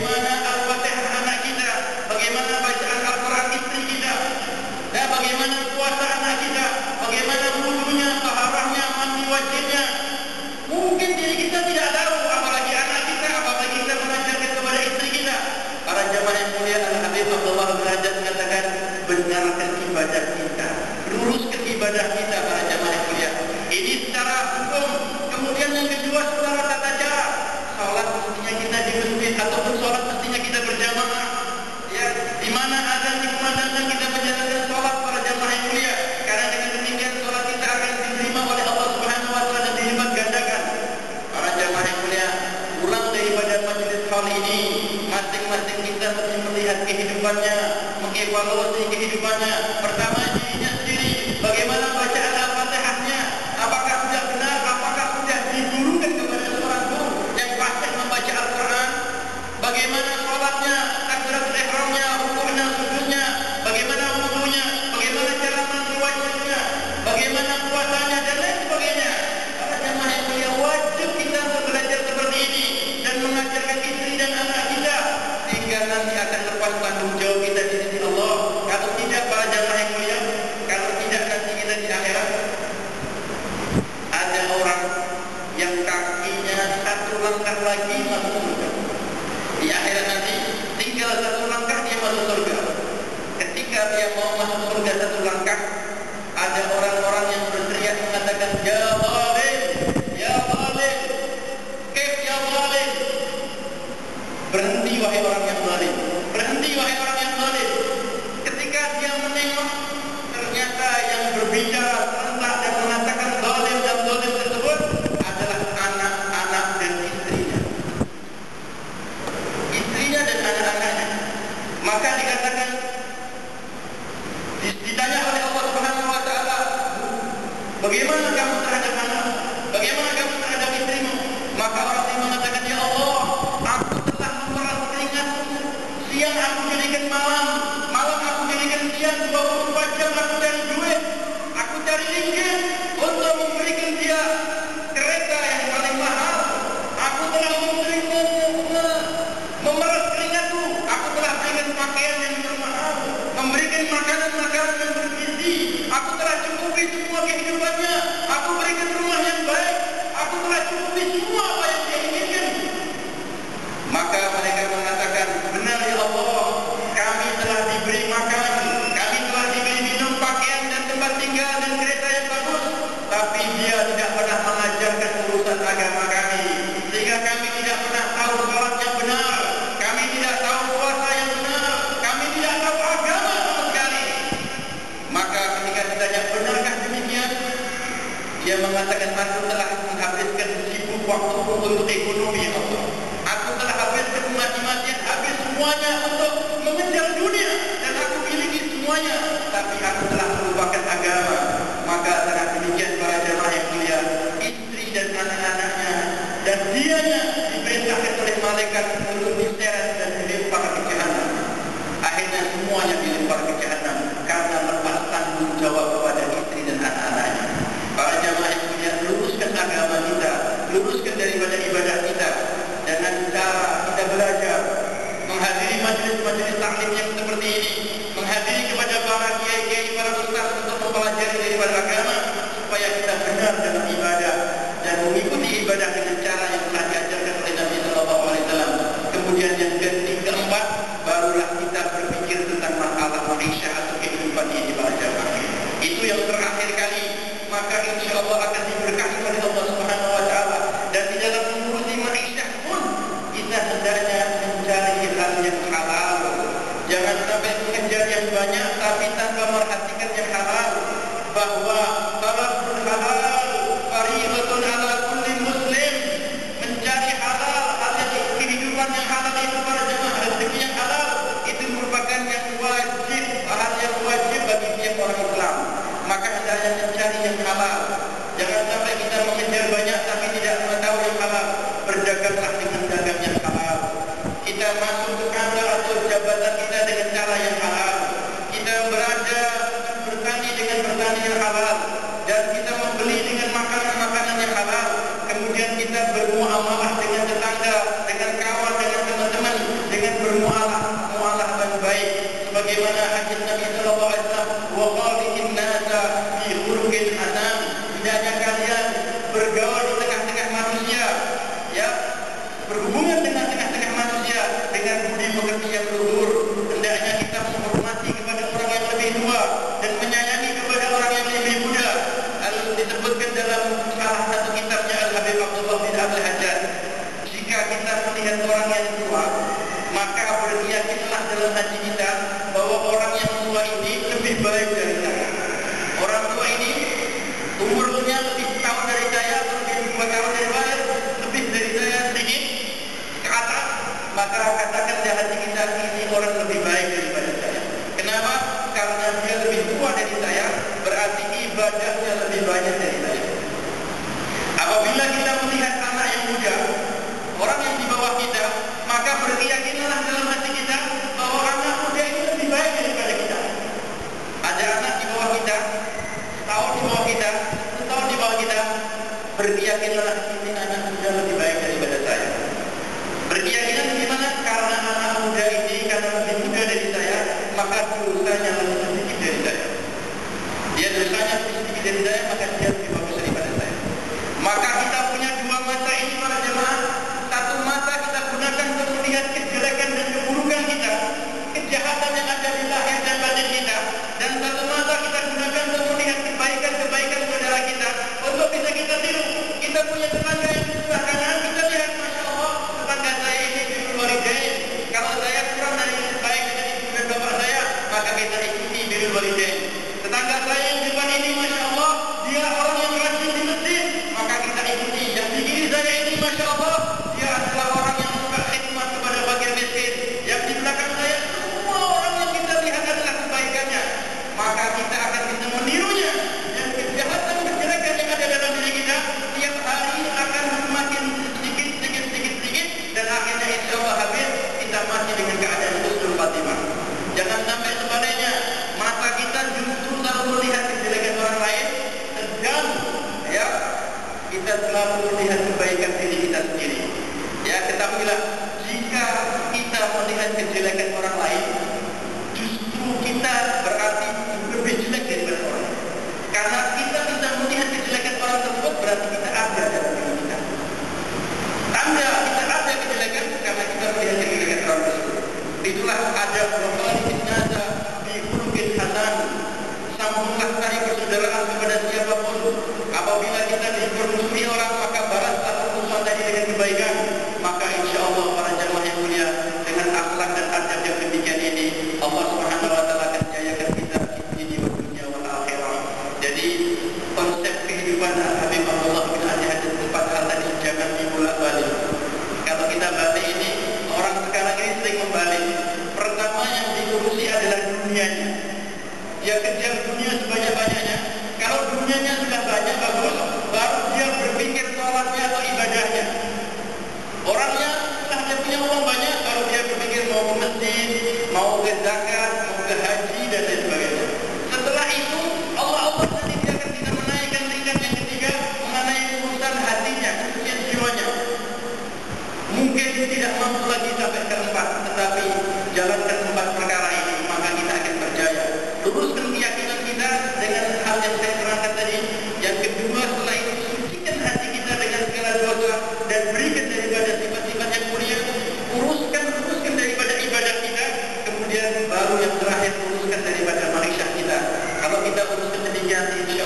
bagaimana Al-Fatihah anak kita, bagaimana bacaan Al-Quran istri kita, dan bagaimana puasa anak kita, bagaimana wudunya, taharahnya, mandi wajibnya. Mungkin diri kita tidak tahu, apalagi anak kita, apalagi kita mengajarkan kepada istri kita. Para jamaah yang mulia, Al-Habib Abdullah bin Rajab mengatakan, benarkan ibadah kita, luruskan ibadah kita, para jamaah yang mulia. Ini secara hukum. Kemudian yang kedua, secara tata cara. Salat mestinya kita di masjid, ataupun salat mestinya kita berjamaah. Ya, di mana azan dikumandangkan kita menjalankan salat, para jamaah yang mulia. Karena dengan demikian salat kita akan diterima oleh Allah Subhanahu wa taala dan dilipat gandakan. Para jamaah yang mulia, pulang daripada majelis hal ini, masing-masing kita mesti melihat kehidupannya, mengevaluasi kehidupannya. Pertama dirinya sendiri, bagaimana bacaan Al-Fatihahnya, apakah sudah benar, apakah sudah digurukan kepada seorang guru yang fasih membaca Al-Quran, bagaimana sholatnya, takbiratul ihramnya, rukuknya, sujudnya, bagaimana wudunya, bagaimana cara mandi wajibnya, bagaimana puasanya dan lain sebagainya. Para jamaah yang mulia, wajib kita untuk belajar seperti ini dan mengajarkan istri dan anak kita, sehingga nanti akan lepas tanggung jawab kita di sisi Allah. Kalau tidak, para jamaah yang mulia, kalau tidak nanti kita di akhirat ada orang yang kakinya satu langkah lagi masuk surga. Di akhirat nanti tinggal satu langkah dia masuk surga. Ketika dia mau masuk surga satu langkah, ada orang-orang yang berteriak mengatakan, ya zalim, ya zalim, kif ya zalim. Berhenti wahai orang yang zalim, berhenti wahai orang yang zalim. Ketika dia menengok, ternyata yang berbicara serentak dan mengatakan zalim dan zalim tersebut adalah anak-anak dan istrinya dan anak-anaknya. Maka dikatakan, ditanya oleh Allah Subhanahu wa taala, bagaimana kamu terhadap anak, bagaimana kamu terhadap istrimu? Maka orang ini mengatakan, ya Allah, aku telah memeras keringatku, siang aku jadikan malam, malam aku jadikan siang, 24 jam aku cari duit, aku cari ringgit untuk memberikan dia kereta yang paling mahal. Aku telah memeras keringatku, aku telah berikan pakaian yang termahal, memberikan makanan-makanan yang bergizi, aku telah cukupi semua kehidupannya, aku berikan rumah yang baik, aku telah cukupi semua apa yang dia inginkan. Maka mereka mengatakan, benar ya Allah, kami telah diberi makan, kami telah diberi minum, pakaian dan tempat tinggal dan kereta yang bagus, tapi dia tidak pernah mengajarkan urusan agama kami, sehingga kami tidak pernah tahu salat yang benar, kami tidak tahu puasa yang benar, kami tidak tahu agama sama sekali. Maka ketika ditanya, benarkah demikian? Dia mengatakan, aku telah menghabiskan sibuk waktu untuk ekonomi Allah. Aku telah habiskan mati-matian, habis semuanya untuk mengejar dunia, dan aku miliki semuanya, tapi aku telah melupakan agama. Maka dengan demikian, para jamaah yang mulia, istri dan anak-anaknya dan dianya diperintahkan oleh malaikat untuk diseret dan dilempar ke jahanam. Akhirnya semuanya dilempar ke jahanam karena lepas tanggung jawab kepada istri dan anak-anaknya. Para jamaah yang mulia, luruskan agama kita, luruskan daripada ibadah kita dengan cara kita belajar, menghadiri majelis-majelis taklim yang seperti ini, menghadiri kepada para kiai-kiai, para ustaz untuk mempelajari daripada agama, supaya kita benar dalam ibadah dan mengikuti ibadah dengan cara yang telah diajarkan oleh Nabi Sallallahu Alaihi Wasallam. Kemudian yang keempat, barulah kita berpikir tentang masalah manusia atau kehidupan ini, para jamaah. Itu yang terakhir kali, maka insya Allah akan diberkahi oleh Allah Subhanahu Wa Taala. Dan di dalam mengurusi manusia pun kita hendaknya mencari hal yang halal. Jangan sampai mengejar yang banyak tapi tanpa memperhatikan yang halal. Bahwa talabul halal fariidatun ala kulli muslim. Mencari halal, artinya kehidupan yang halal itu, para jemaah, rezeki yang halal itu merupakan yang wajib, hal yang wajib bagi setiap orang Islam. Maka hendaknya mencari yang halal. Jangan sampai kita mengejar banyak tapi tidak mengetahui yang halal. Berdaganglah dengan dagang yang halal. Kita masuk ke kantor atau jabatan kita dengan cara yang halal. Kita maka katakan di hati kita, ini orang lebih baik daripada saya. Kenapa? Karena dia lebih tua dari saya, berarti ibadahnya lebih banyak dari saya. Apabila kita melihat anak yang muda, orang yang di bawah kita, maka berkeyakinlah dalam hati kita bahwa anak muda itu lebih baik daripada kita. Ada anak di bawah kita, setahun di bawah kita, setahun di bawah kita, berkeyakinlah ini anak muda lebih baik daripada saya. Berkeyakinan bagaimana? Karena anak muda ini, karena lebih muda dari saya, maka dosanya lebih sedikit dari saya. Dia dosanya lebih sedikit dari saya, maka dia lebih bagus daripada saya. Maka kita punya dua mata ini para jemaah. Satu mata kita gunakan untuk melihat kejelekan dan keburukan kita, kejahatan yang ada di lahir dan batin kita, dan satu mata kita gunakan untuk melihat kebaikan-kebaikan saudara kita, untuk bisa kita tiru. Kita punya tetangga yang di sebelah kanan, kita lihat, Masya Allah, tetangga saya ini birrul walidain. Kalau saya kurang dari baik dengan ibu dan bapak saya, maka kita ikuti birrul walidain. Tetangga saya yang di depan ini, Masya Allah, dia orang yang rajin di masjid, maka kita ikuti. Yang di kiri saya ini, Masya Allah, dia adalah orang yang suka khidmat kepada fakir miskin. Yang di belakang saya, semua orang yang kita lihat adalah kebaikannya, maka kita akan bisa menirunya. Dan kejahatan kejelekan yang ada dalam diri kita tiap hari akan semakin sedikit, dan akhirnya insya Allah habis, kita mati dengan keadaan husnul khatimah. Jangan sampai sebaliknya, mata kita justru selalu melihat kejelekan orang lain, sedang ya kita selalu melihat kebaikan diri kita sendiri. Ya, ketahuilah, jika kita melihat kejelekan orang lain, justru kita berarti lebih jelek daripada orang lain. Karena kita bisa melihat kejelekan orang tersebut, berarti kita ada dalam diri kita. Tanda kita ada kejelekan karena kita melihat kejelekan orang tersebut. Itulah ada Bukhari Nada di Khuluqin Hasan. Sambunglah tali persaudaraan kepada siapapun. Apabila kita dipermusuhi orang, maka balaslah permusuhan tadi dengan kebaikan. Maka insya Allah para jamaah yang mulia, dengan akhlak dan adab yang demikian ini, Allah Subhanahu wa taala akan jayakan kita di dunia wal akhirah. Jadi konsep kehidupan Habib Abdullah bin Ali ada 4 hal tadi, jangan dibolak-balik. Kalau kita balik ini, orang sekarang ini sering membalik. Pertama yang diurusi adalah dunianya. Dia kejar dunia sebanyak-banyaknya. Kalau dunianya sudah banyak, bagus, baru dia berpikir sholatnya atau ibadahnya. Orangnya setelah dia punya uang banyak, baru dia berpikir mau ke masjid, mau ke zakat, mau ke haji, dan lain sebagainya. Setelah itu, Allah nanti dia akan bisa menaikkan tingkat yang ketiga, mengenai urusan hatinya, urusan jiwanya. Mungkin tidak mampu lagi sampai ke 4, tetapi jalankan 4 perkara ini, maka kita akan berjaya. Luruskan keyakinan kita dengan hal yang saya terangkan tadi. Yang kedua, setelah itu sucikan hati kita dengan segala dosa dan berikan daripada sifat-sifat yang mulia. Uruskan daripada ibadah kita. Kemudian baru yang terakhir, uruskan daripada ma'isyah kita. Kalau kita uruskan demikian, insya